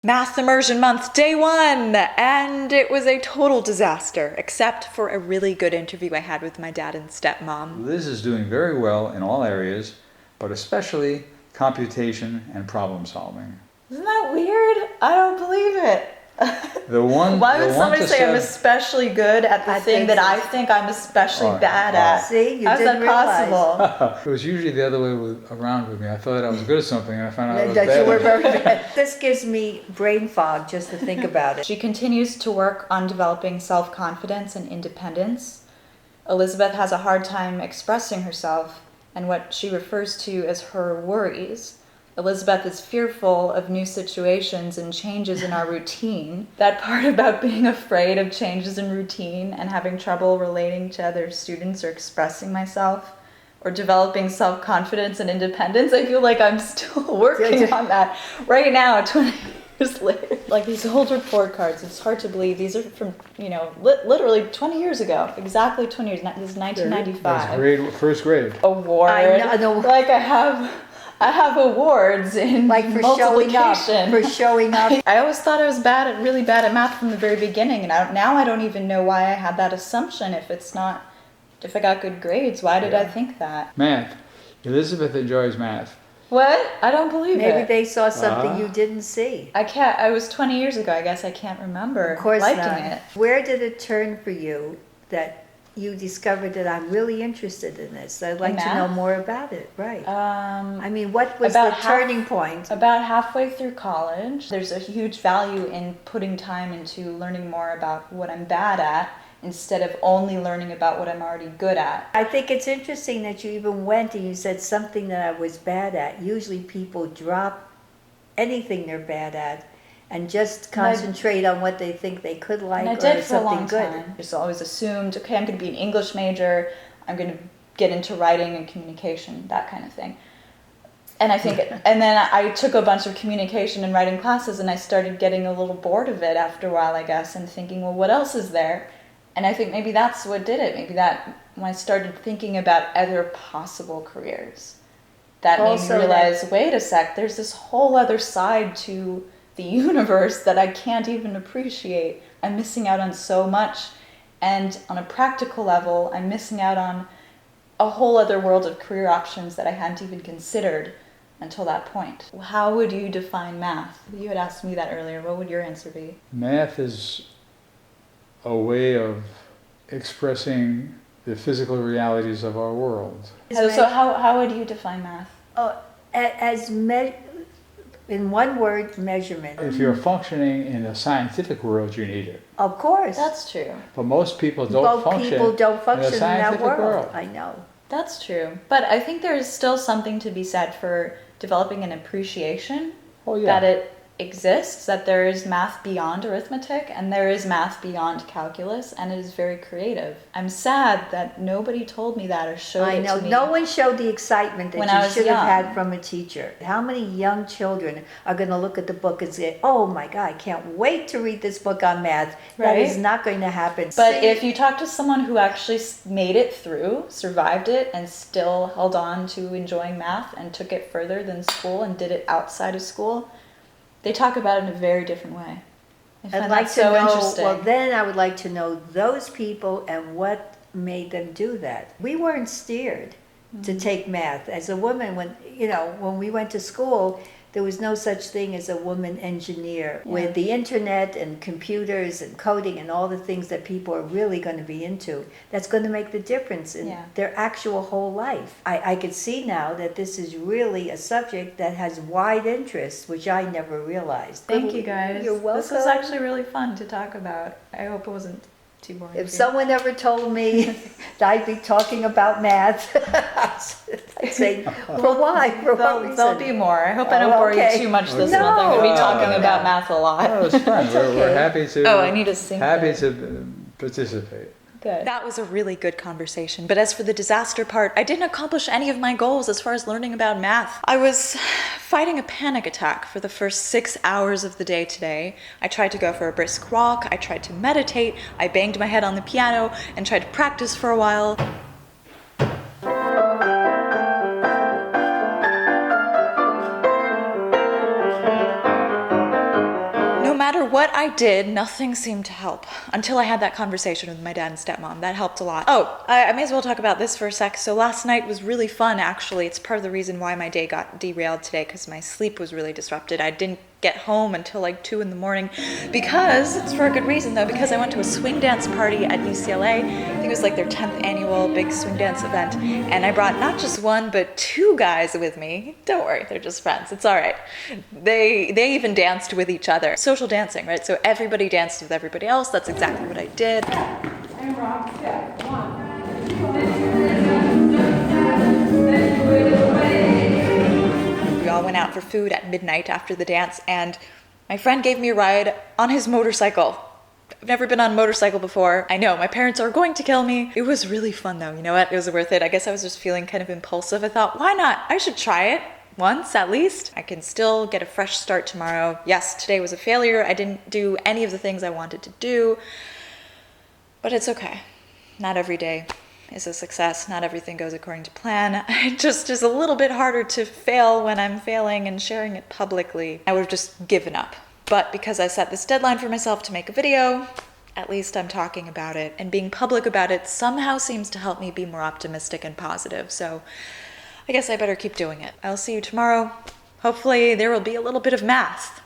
Math Immersion Month, day 1, and it was a total disaster, except for a really good interview I had with my dad and stepmom. Liz is doing very well in all areas, but especially computation and problem solving. Isn't that weird? I don't believe it. Why would somebody say I'm especially good at the thing that I think I'm especially bad at? See, you How's didn't that realize. possible? It was usually the other way around with me. I thought I was good at something and I found out I was That bad you were at very bad. This gives me brain fog just to think about it. She continues to work on developing self-confidence and independence. Elizabeth has a hard time expressing herself and what she refers to as her worries. Elizabeth is fearful of new situations and changes in our routine. That part about being afraid of changes in routine and having trouble relating to other students or expressing myself or developing self-confidence and independence, I feel like I'm still working on that right now, 20 years later. Like these old report cards, it's hard to believe. These are from, literally 20 years ago. Exactly 20 years. This is 1995. First grade. Award. I know. Like I have awards in Like for showing up. multiplication. For showing up. I always thought I was really bad at math from the very beginning, and now I don't even know why I had that assumption. If I got good grades, why did I think that? Math. Elizabeth enjoys math. What? I don't believe it. Maybe they saw something you didn't see. I was 20 years ago. I guess I can't remember Of course liking not. it. Where did it turn for you that you discovered that I'm really interested in this? I'd like to know more about it. Right. I mean, what was the turning point? About halfway through college, there's a huge value in putting time into learning more about what I'm bad at instead of only learning about what I'm already good at. I think it's interesting that you even went and you said something that I was bad at. Usually people drop anything they're bad at and just concentrate on what they think they could like and I did or for a long something good. time. Just always assumed, okay, I'm going to be an English major, I'm going to get into writing and communication, that kind of thing. And I think, and then I took a bunch of communication and writing classes, and I started getting a little bored of it after a while, I guess, and thinking, well, what else is there? And I think maybe that's what did it. Maybe that when I started thinking about other possible careers, that made me realize, wait a sec, there's this whole other side to the universe that I can't even appreciate. I'm missing out on so much, and on a practical level, I'm missing out on a whole other world of career options that I hadn't even considered until that point. How would you define math? You had asked me that earlier. What would your answer be? Math is a way of expressing the physical realities of our world. So how would you define math? In one word, measurement. If you're functioning in a scientific world, you need it. Of course. That's true. But most people don't function in a scientific that world. world. I know. That's true. But I think there's still something to be said for developing an appreciation that it exists, that there is math beyond arithmetic and there is math beyond calculus, and it is very creative. I'm sad that nobody told me that or showed it to me. No one showed the excitement that you should have had from a teacher. How many young children are going to look at the book and say, oh my God, I can't wait to read this book on math. That is not going to happen. But if you talk to someone who actually made it through, survived it, and still held on to enjoying math and took it further than school and did it outside of school, they talk about it in a very different way. I'd like to know, well, then I would like to know those people and what made them do that. We weren't steered to take math. As a woman, when we went to school, there was no such thing as a woman engineer. With the internet and computers and coding and all the things that people are really going to be into, that's going to make the difference in their actual whole life. I could see now that this is really a subject that has wide interest, which I never realized. Thank you, guys. You're welcome. This was actually really fun to talk about. I hope it wasn't too boring. If someone ever told me that I'd be talking about math, I'd say, for why? For what reason? There'll be more. I hope I don't bore you too much this month. I'm going to be talking about math a lot. Oh, it's fun. We're happy to. I need to sing. Happy to participate. Good. That was a really good conversation. But as for the disaster part, I didn't accomplish any of my goals as far as learning about math. I was fighting a panic attack for the first 6 hours of the day today. I tried to go for a brisk walk. I tried to meditate. I banged my head on the piano and tried to practice for a while. matter what I did, nothing seemed to help until I had that conversation with my dad and stepmom. That helped a lot. Oh, I may as well talk about this for a sec. So last night was really fun, actually. It's part of the reason why my day got derailed today, because my sleep was really disrupted. I didn't get home until like 2 in the morning because, it's for a good reason though, because I went to a swing dance party at UCLA. I think it was like their 10th annual big swing dance event, and I brought not just one but 2 guys with me. Don't worry, they're just friends, it's all right. They even danced with each other. Social dancing, right? So everybody danced with everybody else. That's exactly what I did. And rock, step 1. We all went out for food at midnight after the dance, and my friend gave me a ride on his motorcycle. I've never been on a motorcycle before. I know, my parents are going to kill me. It was really fun though, you know what? It was worth it. I guess I was just feeling kind of impulsive. I thought, why not? I should try it once at least. I can still get a fresh start tomorrow. Yes, today was a failure. I didn't do any of the things I wanted to do, but it's okay. Not every day is a success. Not everything goes according to plan. It just is a little bit harder to fail when I'm failing and sharing it publicly. I would have just given up. But because I set this deadline for myself to make a video, at least I'm talking about it, and being public about it somehow seems to help me be more optimistic and positive. So I guess I better keep doing it. I'll see you tomorrow. Hopefully there will be a little bit of math.